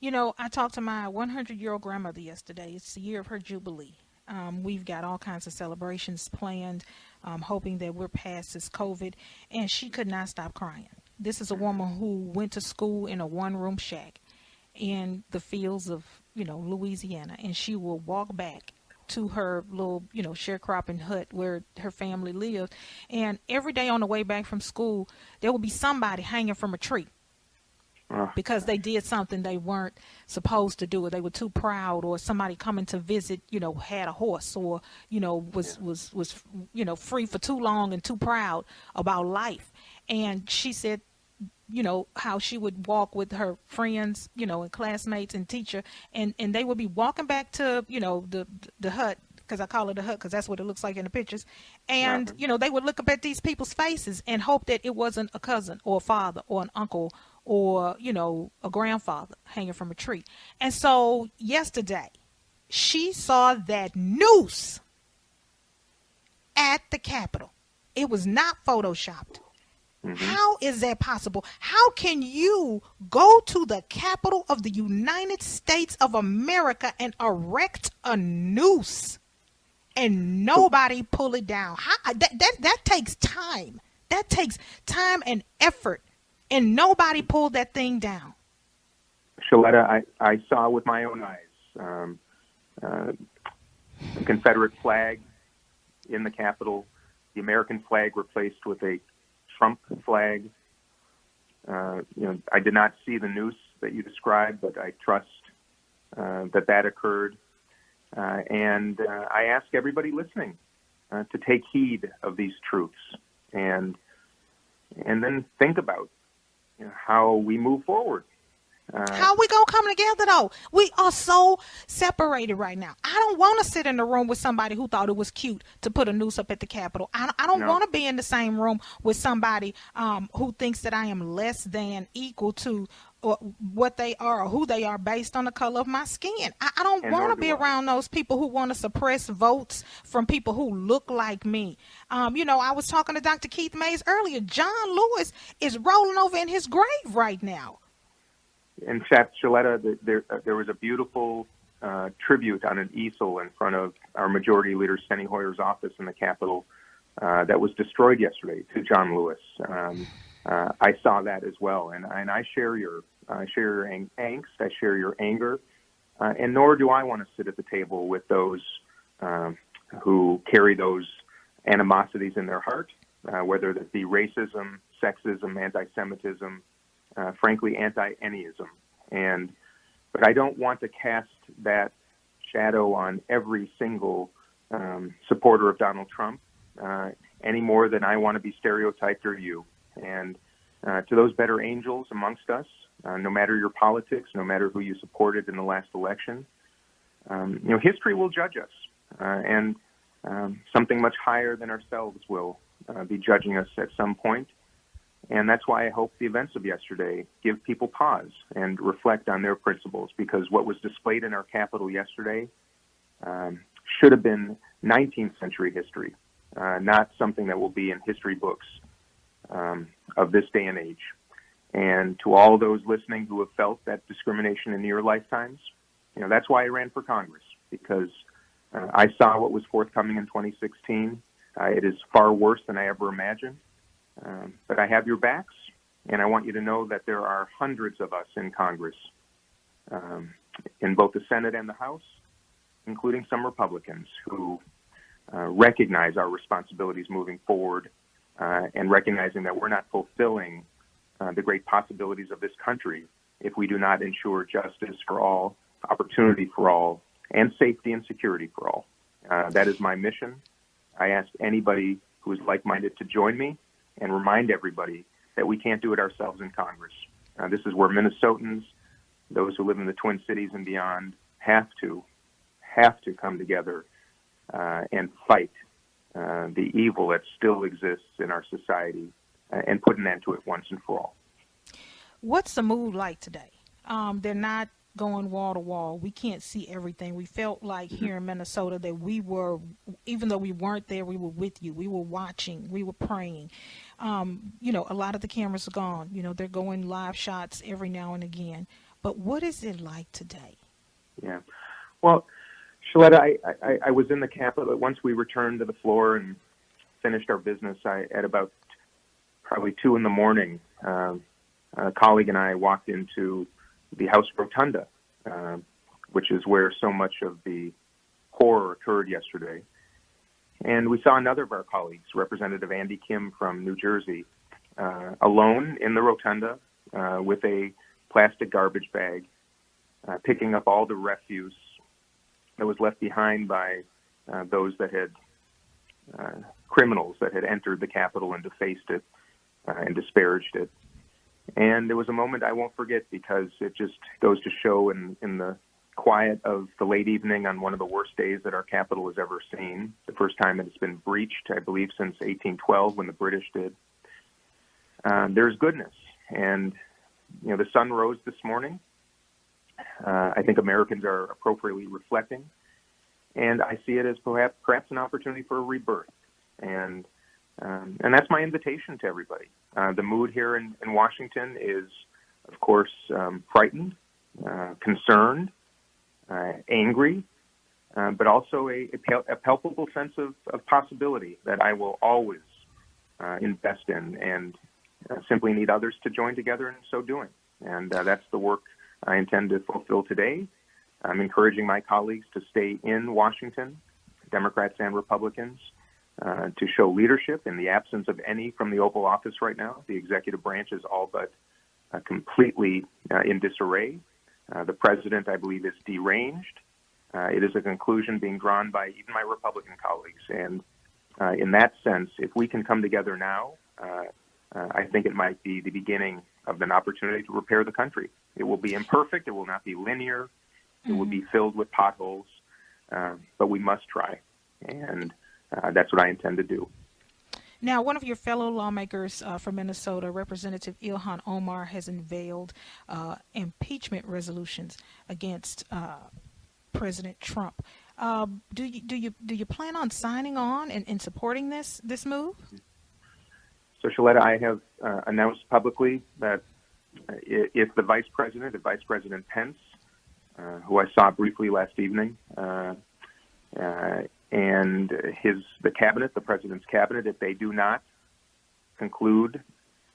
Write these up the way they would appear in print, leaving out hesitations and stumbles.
You know, I talked to my 100-year-old grandmother yesterday. It's the year of her jubilee. We've got all kinds of celebrations planned, hoping that we're past this COVID, and she could not stop crying. This is a woman who went to school in a one-room shack in the fields of, Louisiana, and she will walk back to her little, sharecropping hut where her family lived. And every day on the way back from school, there will be somebody hanging from a tree Uh, because they did something they weren't supposed to do, or they were too proud, or somebody coming to visit, had a horse, or yeah. was free for too long and too proud about life. And she said, how she would walk with her friends, and classmates and teacher, and they would be walking back to, the hut, because I call it a hut because that's what it looks like in the pictures. And, Uh-huh. they would look up at these people's faces and hope that it wasn't a cousin or a father or an uncle or, a grandfather hanging from a tree. And so yesterday, she saw that noose at the Capitol. It was not photoshopped. Hmm. How is that possible? How can you go to the capital of the United States of America and erect a noose and So, nobody pull it down? That takes time. That takes time and effort, and nobody pulled that thing down. Shaletta, I saw with my own eyes uh, the Confederate flag in the Capitol, the American flag replaced with a Trump flag. I did not see the noose that you described, but I trust that occurred. And I ask everybody listening to take heed of these truths and then think about how we move forward. Uh, How we gonna come together though? We are so separated right now. I don't want to sit in the room with somebody who thought it was cute to put a noose up at the Capitol. I don't no, want to be in the same room with somebody who thinks that I am less than equal to what they are or who they are based on the color of my skin. I don't and want nor to be do I. around those people who want to suppress votes from people who look like me. I was talking to Dr. Keith Mays earlier. John Lewis is rolling over in his grave right now. In fact, Shaletta, there was a beautiful tribute on an easel in front of our Majority Leader Steny Hoyer's office in the Capitol that was destroyed yesterday to John Lewis. I saw that as well, and I share your angst, I share your anger, and nor do I want to sit at the table with those who carry those animosities in their heart, whether that be racism, sexism, anti-Semitism, frankly, anti-anyism. But I don't want to cast that shadow on every single supporter of Donald Trump any more than I want to be stereotyped or you. And to those better angels amongst us, no matter your politics, no matter who you supported in the last election, history will judge us, and something much higher than ourselves will be judging us at some point. And that's why I hope the events of yesterday give people pause and reflect on their principles, because what was displayed in our Capitol yesterday should have been 19th century history, not something that will be in history books of this day and age. And to all those listening who have felt that discrimination in your lifetimes, that's why I ran for Congress, because I saw what was forthcoming in 2016. It is far worse than I ever imagined. But I have your backs, and I want you to know that there are hundreds of us in Congress, in both the Senate and the House, including some Republicans, who recognize our responsibilities moving forward, and recognizing that we're not fulfilling the great possibilities of this country if we do not ensure justice for all, opportunity for all, and safety and security for all. That is my mission. I ask anybody who is like-minded to join me and remind everybody that we can't do it ourselves in Congress. This is where Minnesotans, those who live in the Twin Cities and beyond, have to come together and fight the evil that still exists in our society and put an end to it once and for all. What's the mood like today? They're not going wall to wall. We can't see everything. We felt like Mhm. here in Minnesota that we were, even though we weren't there, we were with you. We were watching. We were praying. A lot of the cameras are gone. They're going live shots every now and again. But what is it like today? Yeah. Well, Shaletta, I was in the Capitol. Once we returned to the floor and finished our business, at about probably 2 in the morning, a colleague and I walked into the House Rotunda, which is where so much of the horror occurred yesterday. And we saw another of our colleagues, Representative Andy Kim from New Jersey, alone in the rotunda with a plastic garbage bag, picking up all the refuse that was left behind by those that had criminals that had entered the Capitol and defaced it and disparaged it. And there was a moment I won't forget because it just goes to show in the quiet of the late evening on one of the worst days that our Capitol has ever seen, the first time it has been breached, I believe, since 1812 when the British did. There's goodness. And, the sun rose this morning. I think Americans are appropriately reflecting. And I see it as perhaps an opportunity for a rebirth. And that's my invitation to everybody. The mood here in Washington is, of course, frightened, concerned, angry, but also a palpable sense of possibility that I will always invest in and simply need others to join together in so doing. And that's the work I intend to fulfill today. I'm encouraging my colleagues to stay in Washington, Democrats and Republicans, to show leadership in the absence of any from the Oval Office right now. The executive branch is all but completely in disarray. The president, I believe, is deranged. It is a conclusion being drawn by even my Republican colleagues. And in that sense, if we can come together now, I think it might be the beginning of an opportunity to repair the country. It will be imperfect. It will not be linear. It will be filled with potholes. But we must try. And that's what I intend to do. Now, one of your fellow lawmakers from Minnesota, Representative Ilhan Omar, has unveiled impeachment resolutions against President Trump. Do you plan on signing on and supporting this move? So, Shaletta, I have announced publicly that if Vice President Pence, who I saw briefly last evening, and the cabinet, the president's cabinet, if they do not conclude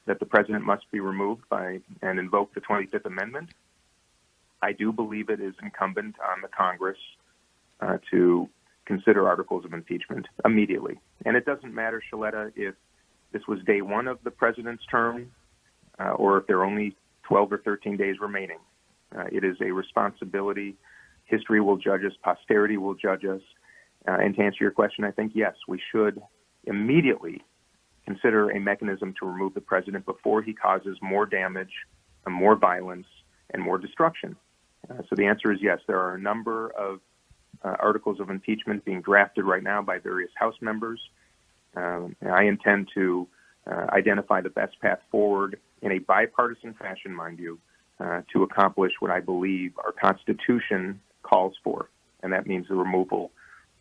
that the president must be removed and invoke the 25th Amendment, I do believe it is incumbent on the Congress to consider articles of impeachment immediately. And it doesn't matter, Shaletta, if this was day one of the president's term or if there are only 12 or 13 days remaining. It is a responsibility. History will judge us. Posterity will judge us. And to answer your question, I think, yes, we should immediately consider a mechanism to remove the president before he causes more damage, and more violence, and more destruction. So the answer is yes. There are a number of articles of impeachment being drafted right now by various House members. I intend to identify the best path forward in a bipartisan fashion, mind you, to accomplish what I believe our Constitution calls for, and that means the removal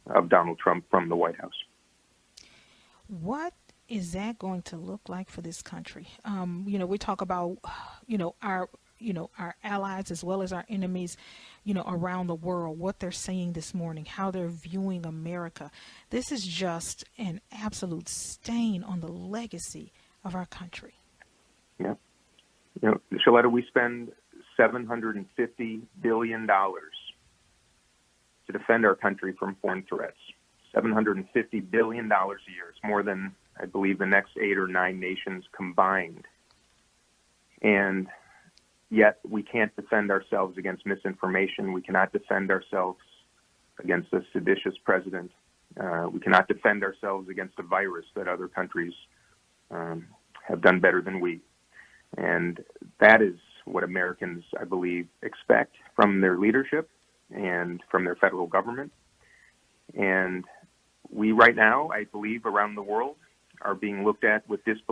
of Donald Trump from the White House. What is that going to look like for this country? We talk about, our allies as well as our enemies, around the world, what they're saying this morning, how they're viewing America. This is just an absolute stain on the legacy of our country. Yeah. Shaletta, we spend $750 billion to defend our country from foreign threats. $750 billion a year. It's more than, I believe, the next 8 or 9 nations combined. And yet we can't defend ourselves against misinformation. We cannot defend ourselves against a seditious president. We cannot defend ourselves against a virus that other countries have done better than we. And that is what Americans, I believe, expect from their leadership and from their federal government. And we right now, I believe, around the world are being looked at with disbelief.